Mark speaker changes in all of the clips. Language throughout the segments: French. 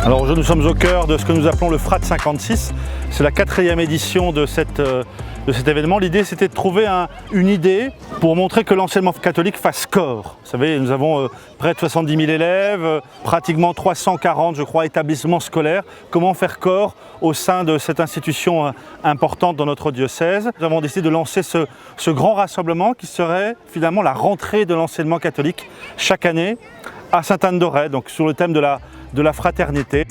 Speaker 1: Alors aujourd'hui nous sommes au cœur de ce que nous appelons le FRAT 56. C'est la 4e édition de cet événement. L'idée c'était de trouver une idée pour montrer que l'enseignement catholique fasse corps. Vous savez, nous avons près de 70 000 élèves, pratiquement 340 je crois établissements scolaires. Comment faire corps au sein de cette institution importante dans notre diocèse? Nous avons décidé de lancer ce grand rassemblement qui serait finalement la rentrée de l'enseignement catholique chaque année à Sainte-Anne-d'Auray, donc sur le thème de la fraternité.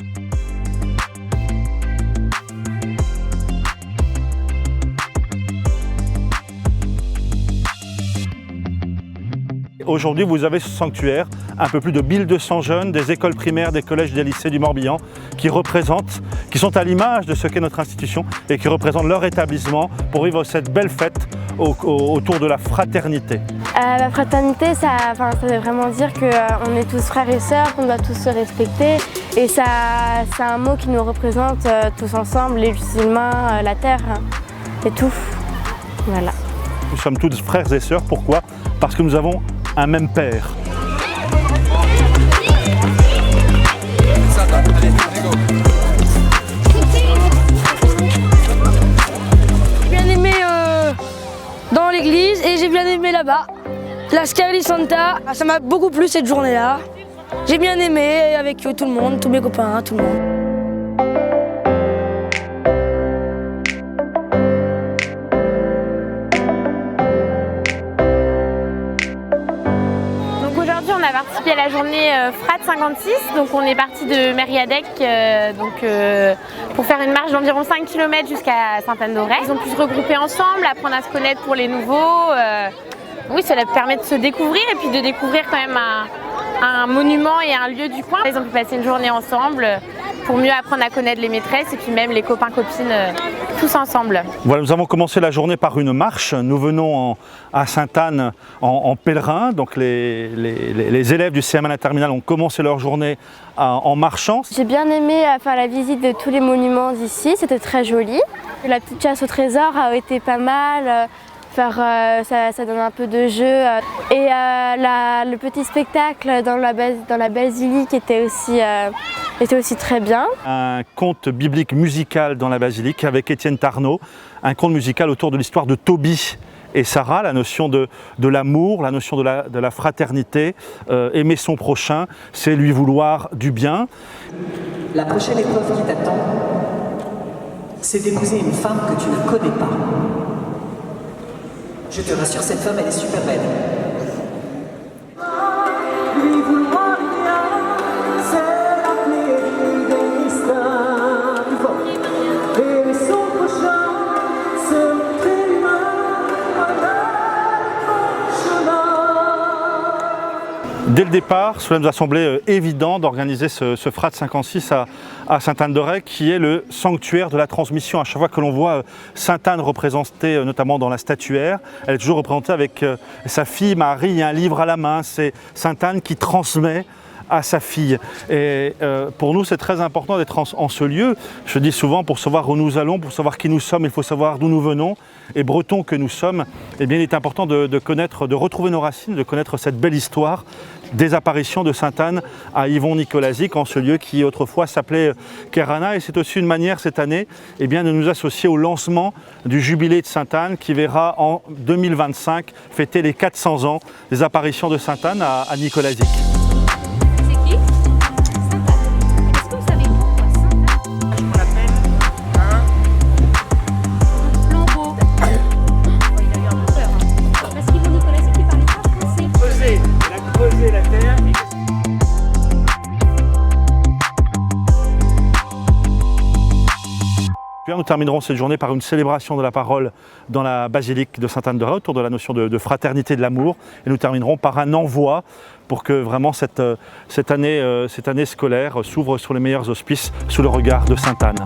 Speaker 1: Aujourd'hui, vous avez ce sanctuaire, un peu plus de 1200 jeunes des écoles primaires, des collèges, des lycées du Morbihan qui sont à l'image de ce qu'est notre institution et qui représentent leur établissement pour vivre cette belle fête autour de la fraternité.
Speaker 2: La fraternité, ça veut vraiment dire qu'on est tous frères et sœurs, qu'on doit tous se respecter. Et c'est un mot qui nous représente tous ensemble, les musulmans, la terre et tout. Voilà.
Speaker 1: Nous sommes tous frères et sœurs, pourquoi? Parce que nous avons un même père.
Speaker 3: J'ai bien aimé dans l'église et j'ai bien aimé là-bas. La Scala Santa, ça m'a beaucoup plu cette journée-là. J'ai bien aimé avec tout le monde, tous mes copains, tout le monde.
Speaker 4: On a participé à la journée FRAT 56, donc on est parti de Mériadec pour faire une marche d'environ 5 km jusqu'à Sainte-Anne-d'Auray. Ils ont pu se regrouper ensemble, apprendre à se connaître pour les nouveaux. Oui, cela permet de se découvrir et puis de découvrir quand même un monument et un lieu du coin. Ils ont pu passer une journée ensemble pour mieux apprendre à connaître les maîtresses et puis même les copains-copines tous ensemble.
Speaker 1: Voilà, nous avons commencé la journée par une marche. Nous venons à Sainte-Anne en pèlerin. Donc les élèves du CM1 la terminale ont commencé leur journée en marchant.
Speaker 2: J'ai bien aimé faire la visite de tous les monuments d'ici, c'était très joli. La petite chasse au trésor a été pas mal. Ça donne un peu de jeu. Et le petit spectacle dans la basilique était aussi très bien.
Speaker 1: Un conte biblique musical dans la basilique avec Étienne Tarnot, un conte musical autour de l'histoire de Tobie et Sarah, la notion de l'amour, la notion de la fraternité, aimer son prochain, c'est lui vouloir du bien.
Speaker 5: La prochaine épreuve qui t'attend, c'est d'épouser une femme que tu ne connais pas. Je te rassure, cette femme, elle est super belle. Lui vouloir bien, c'est la clé des destins. Et son prochain, se montrer l'humain,
Speaker 1: Dès le départ, cela nous a semblé évident d'organiser ce FRAT 56 à Sainte-Anne-d'Auray, qui est le sanctuaire de la transmission. À chaque fois que l'on voit Sainte-Anne représentée notamment dans la statuaire, elle est toujours représentée avec sa fille Marie et un livre à la main. C'est Sainte-Anne qui transmet à sa fille. Et pour nous, c'est très important d'être en ce lieu. Je dis souvent, pour savoir où nous allons, pour savoir qui nous sommes, il faut savoir d'où nous venons. Et bretons que nous sommes, eh bien, il est important de connaître, de retrouver nos racines, de connaître cette belle histoire des apparitions de Sainte-Anne à Yvon-Nicolazic, en ce lieu qui autrefois s'appelait Kerana. Et c'est aussi une manière cette année eh bien, de nous associer au lancement du jubilé de Sainte-Anne qui verra en 2025 fêter les 400 ans des apparitions de Sainte-Anne à Nicolazic. Puis nous terminerons cette journée par une célébration de la parole dans la basilique de Sainte-Anne-d'Auray autour de la notion de fraternité, de l'amour. Et nous terminerons par un envoi pour que vraiment cette année scolaire s'ouvre sur les meilleurs auspices sous le regard de Sainte-Anne.